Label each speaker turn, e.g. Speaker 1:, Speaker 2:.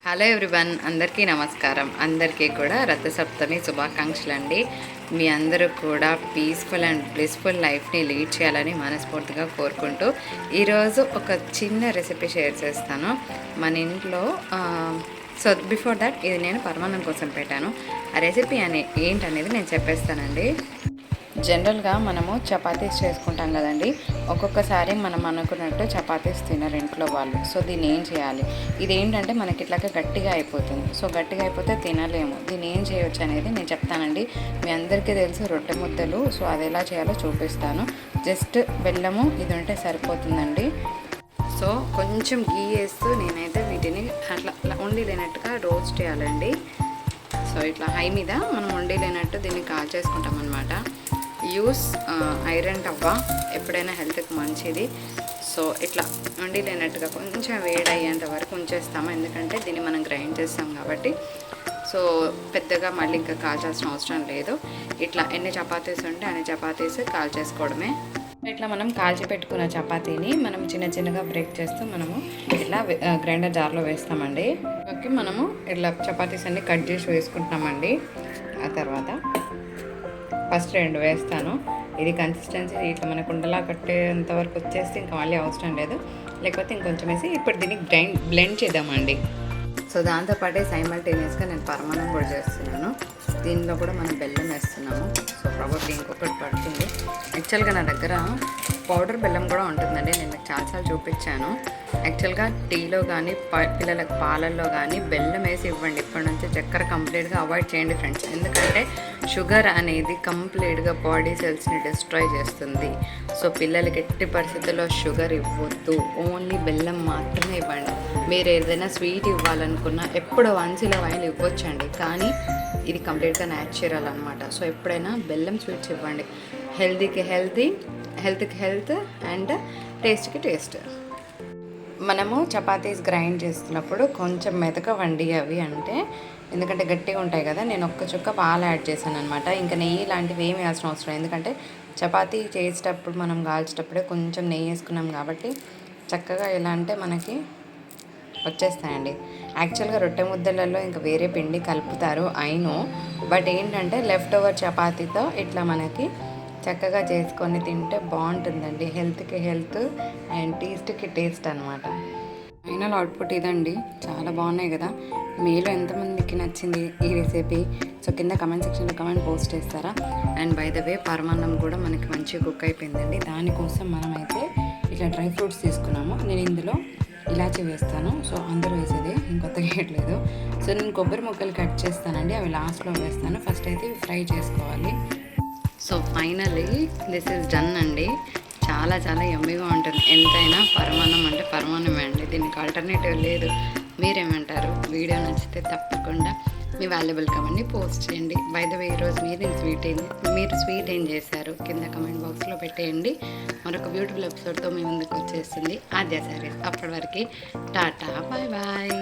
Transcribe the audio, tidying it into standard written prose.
Speaker 1: Hello everyone, అందరికీ నమస్కారం. అందరికీ కూడా రథసప్తమి శుభాకాంక్షలు అండి. మీ అందరూ కూడా పీస్ఫుల్ అండ్ బ్లిస్ఫుల్ లైఫ్ని లీడ్ చేయాలని మనస్ఫూర్తిగా కోరుకుంటూ ఈరోజు ఒక చిన్న రెసిపీ షేర్ చేస్తాను మన ఇంట్లో. సో బిఫోర్ దట్ ఇది నేను పరమాన్నం కోసం పెట్టాను. ఆ రెసిపీ ఏంటనేది నేను చెప్పేస్తానండి. జనరల్గా మనము చపాతీస్ చేసుకుంటాం కదండి. ఒక్కొక్కసారి మనం అనుకున్నట్టు చపాతీస్ తినరు ఇంట్లో వాళ్ళు. సో దీన్ని ఏం చేయాలి? ఇది ఏంటంటే మనకి ఇట్లాగా గట్టిగా అయిపోతుంది. సో గట్టిగా అయిపోతే తినలేము. దీన్ని ఏం చేయొచ్చు అనేది నేను చెప్తానండి. మీ అందరికీ తెలుసు రొట్టె ముద్దలు. సో అది ఎలా చేయాలో చూపిస్తాను. జస్ట్ బెల్లము ఇది ఉంటే సరిపోతుందండి. సో కొంచెం గీ వేస్తూ నేనైతే వీటిని అట్లా ఉండి లేనట్టుగా రోస్ట్ చేయాలండి. సో ఇట్లా హై మీద మనం వండి లేనట్టు దీన్ని కాల్చేసుకుంటాం అనమాట. యూస్ ఐరన్ టవ్వ, ఎప్పుడైనా హెల్త్కి మంచిది. సో ఇట్లా వండి లేనట్టుగా కొంచెం వేడి అయ్యేంత వరకు ఉంచేస్తాము, ఎందుకంటే దీన్ని మనం గ్రైండ్ చేస్తాం కాబట్టి. సో పెద్దగా మళ్ళీ ఇంకా కాల్చాల్సిన అవసరం లేదు. ఇట్లా ఎన్ని చపాతీస్ ఉంటే అన్ని చపాతీస్ కాల్చేసుకోవడమే. ఇట్లా మనం కాల్చి పెట్టుకున్న చపాతీని మనం చిన్న చిన్నగా బ్రేక్ చేస్తూ మనము ఇట్లా గ్రైండర్ జార్లో వేస్తామండి. ఓకే, మనము ఇట్లా చపాతీస్ అన్ని కట్ చేసి వేసుకుంటున్నామండి. ఆ తర్వాత ఫస్ట్ 2 వేస్తాను. ఇది కన్సిస్టెన్సీ ఇట్లా మనకు ఉండలా కట్టేంత వరకు వచ్చేస్తే ఇంకా మళ్ళీ అవసరం లేదు. లేకపోతే ఇంకొంచెం వేసి ఇప్పుడు దీన్ని బ్లెండ్ చేద్దామండి. సో దాంతోపాటే సైమల్టేనియస్గా నేను పరమాన్నం కూడా చేస్తున్నాను. దీనిలో కూడా మనం బెల్లం వేస్తున్నాము. సో ప్రాబబ్లీ ఇంకొకటి పడుతుంది. యాక్చువల్గా నా దగ్గర పౌడర్ బెల్లం కూడా ఉంటుందండి. నేను మీకు చాలాసార్లు చూపించాను. యాక్చువల్గా టీలో కానీ పిల్లలకు పాలల్లో కానీ బెల్లం వేసి ఇవ్వండి. ఇప్పటి నుంచి చక్కెర కంప్లీట్గా అవాయిడ్ చేయండి ఫ్రెండ్స్. ఎందుకంటే షుగర్ అనేది కంప్లీట్గా బాడీ సెల్స్ని డిస్ట్రాయ్ చేస్తుంది. సో పిల్లలకి ఎట్టి పరిస్థితుల్లో షుగర్ ఇవ్వద్దు, ఓన్లీ బెల్లం మాత్రమే ఇవ్వండి. మీరు ఏదైనా స్వీట్ ఇవ్వాలనుకున్నా ఎప్పుడో వన్స్ ఇలా వైన్ ఇవ్వచ్చండి, కానీ ఇది కంప్లీట్గా న్యాచురల్ అనమాట. సో ఎప్పుడైనా బెల్లం స్వీట్స్ ఇవ్వండి. హెల్త్కి హెల్త్ అండ్ టేస్ట్కి టేస్ట్. మనము చపాతీస్ గ్రైండ్ చేస్తున్నప్పుడు కొంచెం మెతకవండి అవి, అంటే ఎందుకంటే గట్టిగా ఉంటాయి కదా. నేను ఒక్క చుక్క పాలు యాడ్ చేశాను అనమాట. ఇంకా నెయ్యి లాంటివి ఏమి వేయాల్సిన అవసరం, ఎందుకంటే చపాతీ చేసేటప్పుడు మనం కాల్చేటప్పుడే కొంచెం నెయ్యి వేసుకున్నాం కాబట్టి చక్కగా ఎలా అంటే మనకి వచ్చేస్తాయండి. యాక్చువల్గా రొట్టె ముద్దలలో ఇంకా వేరే పిండి కలుపుతారు అయినో, బట్ ఏంటంటే లెఫ్ట్ ఓవర్ చపాతీతో ఇట్లా మనకి చక్కగా చేసుకొని తింటే బాగుంటుందండి. హెల్త్కి హెల్త్ అండ్ టేస్ట్కి టేస్ట్ అనమాట. ఫైనల్ అవుట్పుట్ ఇదండి. చాలా బాగున్నాయి కదా. మీలో ఎంతమందికి నచ్చింది ఈ రెసిపీ? సో కింద కమెంట్ సెక్షన్లో కమెంట్ పోస్ట్ చేస్తారా? అండ్ బై ద వే పరమాన్నం కూడా మనకి మంచిగా కుక్ అయిపోయిందండి. దానికోసం మనమైతే ఇట్లా డ్రై ఫ్రూట్స్ తీసుకున్నాము. నేను ఇందులో ఇలాచీ వేస్తాను. సో అందరూ వేసేది ఇంకొత్తగా వేయట్లేదు. సో నేను కొబ్బరి ముక్కలు కట్ చేస్తానండి, అవి లాస్ట్లో వేస్తాను. ఫస్ట్ అయితే ఇవి ఫ్రై చేసుకోవాలి. So finally this is done అండి. చాలా చాలా యమ్మీగా ఉంటుంది. ఎంతైనా పరమాన్నం అంటే పరమాన్నమే అండి, దీనికి ఆల్టర్నేటివ్ లేదు. మీరేమంటారు? వీడియో నచ్చితే తప్పకుండా మీ వాల్యుబుల్ కమెంట్ని పోస్ట్ చేయండి. బై ద వే ఈరోజు మీరు స్వీట్ ఏం చేశారు కింద కమెంట్ బాక్స్లో పెట్టేయండి. మరొక బ్యూటిఫుల్ ఎపిసోడ్తో మీ ముందుకు వచ్చేస్తుంది ఆద్య సారీస్. అప్పటి వరకు టాటా, బాయ్ బాయ్.